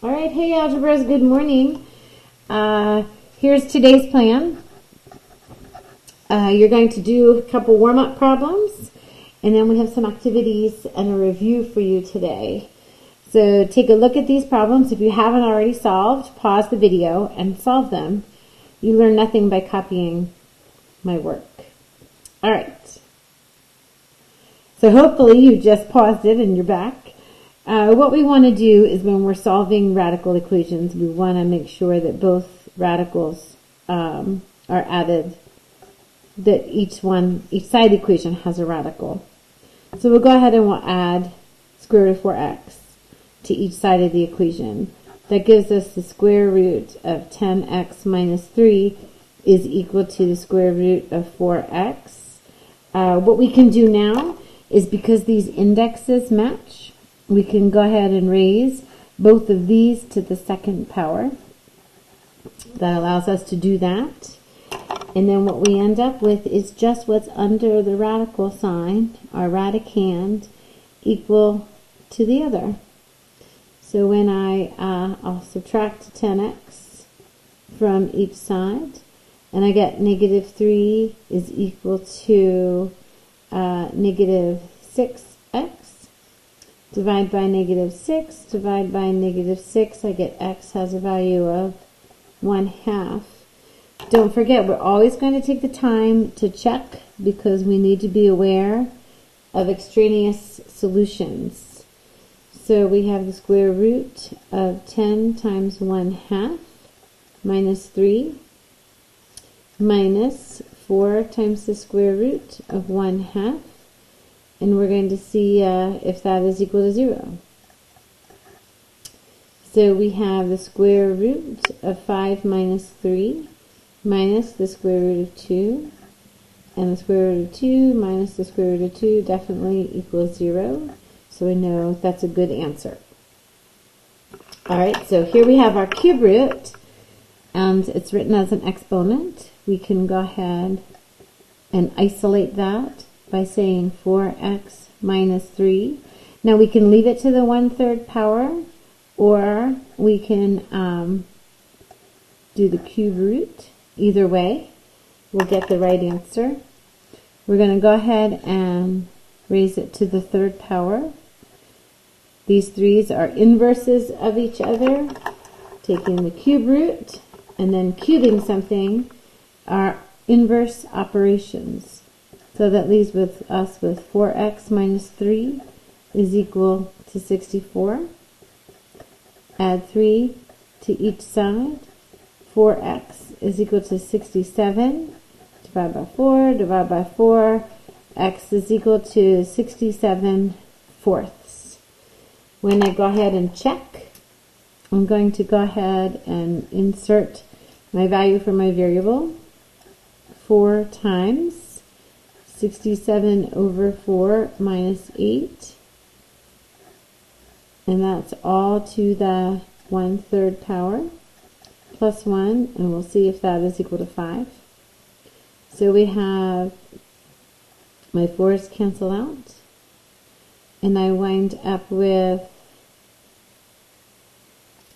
All right, hey algebras, good morning. Here's today's plan. You're going to do a couple warm-up problems, and then we have some activities and a review for you today. So take a look at these problems. If you haven't already solved, pause the video and solve them. You learn nothing by copying my work. All right. So hopefully you just paused it and you're back. What we want to do is when we're solving radical equations, we want to make sure that both radicals are added, that each side equation has a radical. So we'll go ahead and we'll add square root of 4x to each side of the equation. That gives us the square root of 10x minus 3 is equal to the square root of 4x. What we can do now is, because these indexes match, we can go ahead and raise both of these to the second power. That allows us to do that. And then what we end up with is just what's under the radical sign, our radicand, equal to the other. So when I'll subtract 10x from each side, and I get negative 3 is equal to negative 6x. Divide by negative 6, divide by negative 6, I get x has a value of 1/2. Don't forget, we're always going to take the time to check, because we need to be aware of extraneous solutions. So we have the square root of 10 times 1/2 minus 3 minus 4 times the square root of 1/2. And we're going to see if that is equal to 0. So we have the square root of 5 minus 3 minus the square root of 2. And the square root of 2 minus the square root of 2 definitely equals 0. So we know that's a good answer. Alright, so here we have our cube root, and it's written as an exponent. We can go ahead and isolate that by saying 4x minus 3. Now we can leave it to the 1/3 power, or we can do the cube root. Either way, we'll get the right answer. We're going to go ahead and raise it to the 3rd power. These 3's are inverses of each other. Taking the cube root and then cubing something are inverse operations. So that leaves us with 4x minus 3 is equal to 64. Add 3 to each side. 4x is equal to 67. Divide by 4, divide by 4. X is equal to 67/4. When I go ahead and check, I'm going to go ahead and insert my value for my variable. 4 times 67 over 4 minus 8, and that's all to the 1/3 power, plus 1, and we'll see if that is equal to 5. So we have my 4's cancel out, and I wind up with,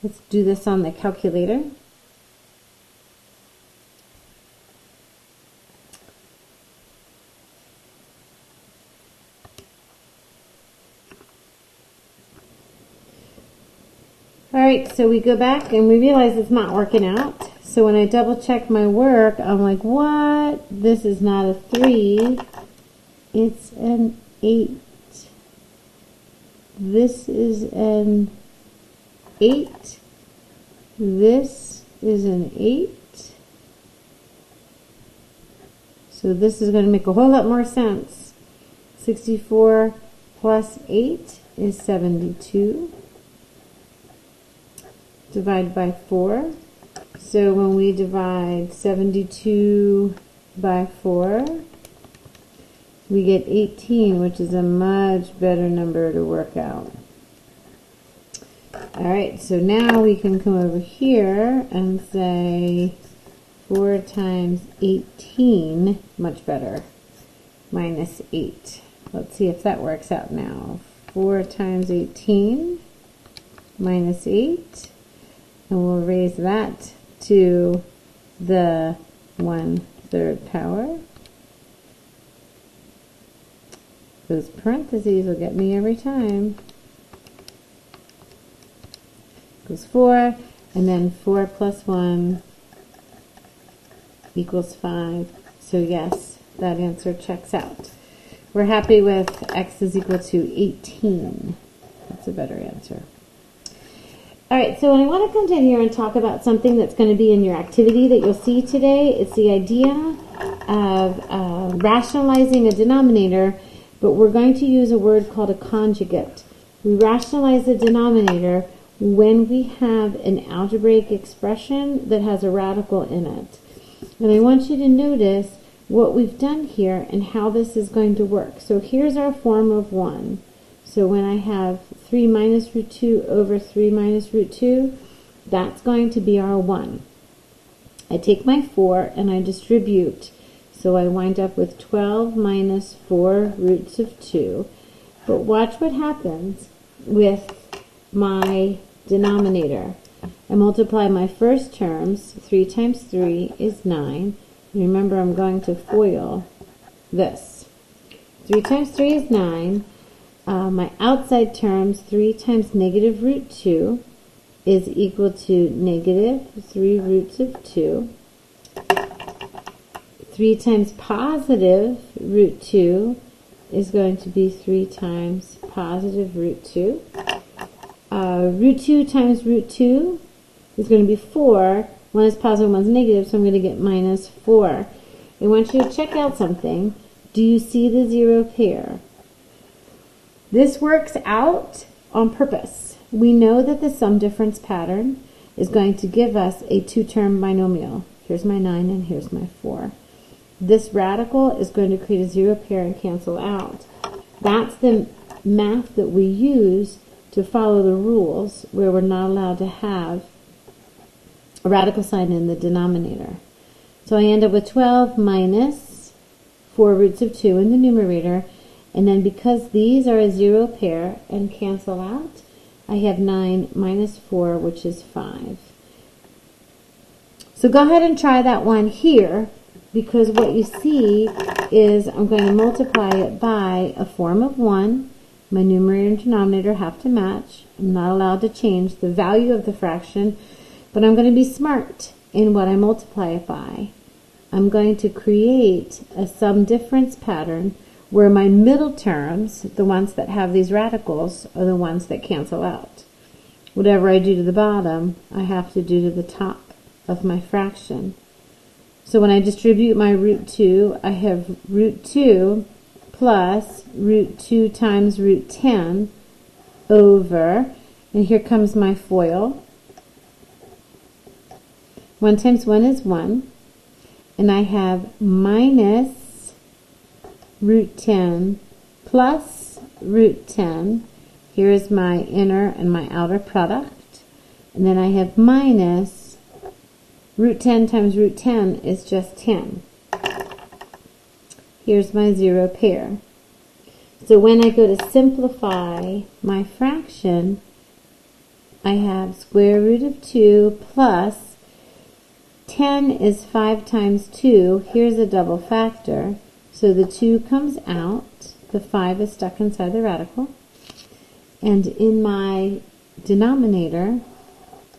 let's do this on the calculator. Alright, so we go back and we realize it's not working out. So when I double check my work, I'm like, what? This is not a 3. It's an 8. This is an 8. This is an 8. So this is going to make a whole lot more sense. 64 plus 8 is 72. Divide by 4. So when we divide 72 by 4, we get 18, which is a much better number to work out. Alright, so now we can come over here and say 4 times 18, much better, minus 8. Let's see if that works out now. 4 times 18 minus 8 and we'll raise that to the 1/3 power. Those parentheses will get me every time. Equals 4, and then 4 plus 1 equals 5. So yes, that answer checks out. We're happy with x is equal to 18. That's a better answer. All right, so I want to come down here and talk about something that's going to be in your activity that you'll see today. It's the idea of rationalizing a denominator, but we're going to use a word called a conjugate. We rationalize the denominator when we have an algebraic expression that has a radical in it. And I want you to notice what we've done here and how this is going to work. So here's our form of 1. So when I have 3 minus root 2 over 3 minus root 2, that's going to be our 1. I take my 4 and I distribute. So I wind up with 12 minus 4 roots of 2. But watch what happens with my denominator. I multiply my first terms. 3 times 3 is 9. Remember, I'm going to FOIL this. 3 times 3 is 9. My outside terms, 3 times negative root 2 is equal to negative 3 roots of 2. 3 times positive root 2 is going to be 3 times positive root 2. Root 2 times root 2 is going to be 4. One is positive, one's negative, so I'm going to get minus 4. I want you to check out something. Do you see the 0 pair? This works out on purpose. We know that the sum difference pattern is going to give us a 2-term binomial. Here's my 9 and here's my 4. This radical is going to create a 0 pair and cancel out. That's the math that we use to follow the rules where we're not allowed to have a radical sign in the denominator. So I end up with 12 minus 4 roots of 2 in the numerator, and then because these are a 0 pair and cancel out, I have 9 minus 4, which is 5. So go ahead and try that one here, because what you see is I'm going to multiply it by a form of 1. My numerator and denominator have to match. I'm not allowed to change the value of the fraction, but I'm going to be smart in what I multiply it by. I'm going to create a sum difference pattern where my middle terms, the ones that have these radicals, are the ones that cancel out. Whatever I do to the bottom, I have to do to the top of my fraction. So when I distribute my root 2, I have root 2 plus root 2 times root 10 over, and here comes my FOIL. 1 times 1 is 1, and I have minus root 10 plus root 10. Here is my inner and my outer product. And then I have minus root 10 times root 10 is just 10. Here's my 0 pair. So when I go to simplify my fraction, I have square root of 2 plus 10 is 5 times 2. Here's a double factor. So the 2 comes out. The 5 is stuck inside the radical. And in my denominator,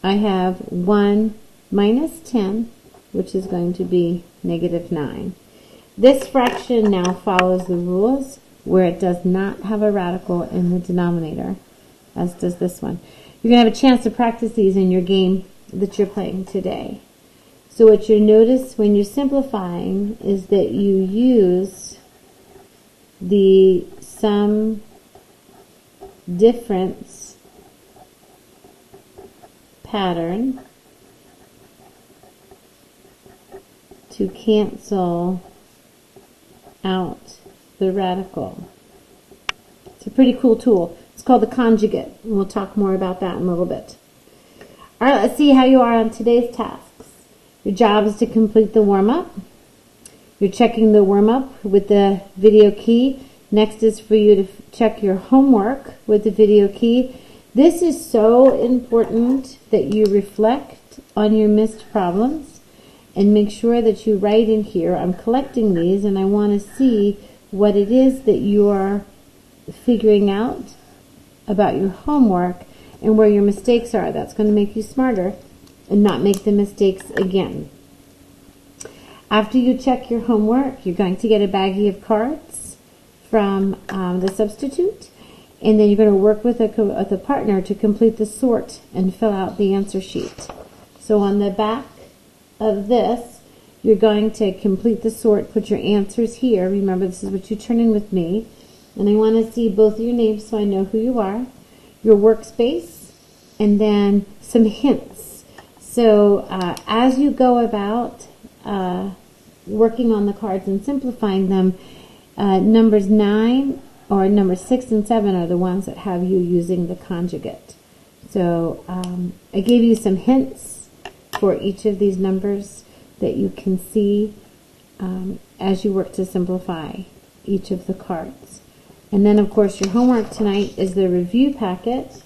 I have 1 minus 10, which is going to be negative 9. This fraction now follows the rules where it does not have a radical in the denominator, as does this one. You're going to have a chance to practice these in your game that you're playing today. So what you'll notice when you're simplifying is that you use the sum difference pattern to cancel out the radical. It's a pretty cool tool. It's called the conjugate, and we'll talk more about that in a little bit. All right, let's see how you are on today's tasks. Your job is to complete the warm-up. You're checking the warm-up with the video key. Next is for you to check your homework with the video key. This is so important that you reflect on your missed problems and make sure that you write in here, I'm collecting these and I want to see what it is that you are figuring out about your homework and where your mistakes are. That's going to make you smarter and not make the mistakes again. After you check your homework, you're going to get a baggie of cards from the substitute, and then you're going to work with a partner to complete the sort and fill out the answer sheet. So on the back of this, you're going to complete the sort, put your answers here. Remember, this is what you turn in with me. And I want to see both of your names so I know who you are, your workspace, and then some hints. So as you go about working on the cards and simplifying them, numbers 9 or number 6 and 7 are the ones that have you using the conjugate. So I gave you some hints for each of these numbers that you can see as you work to simplify each of the cards. And then, of course, your homework tonight is the review packet.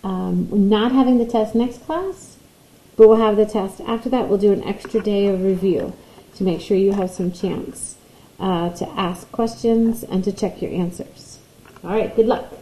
We're not having the test next class, but we'll have the test after that. We'll do an extra day of review to make sure you have some chance to ask questions and to check your answers. All right, good luck.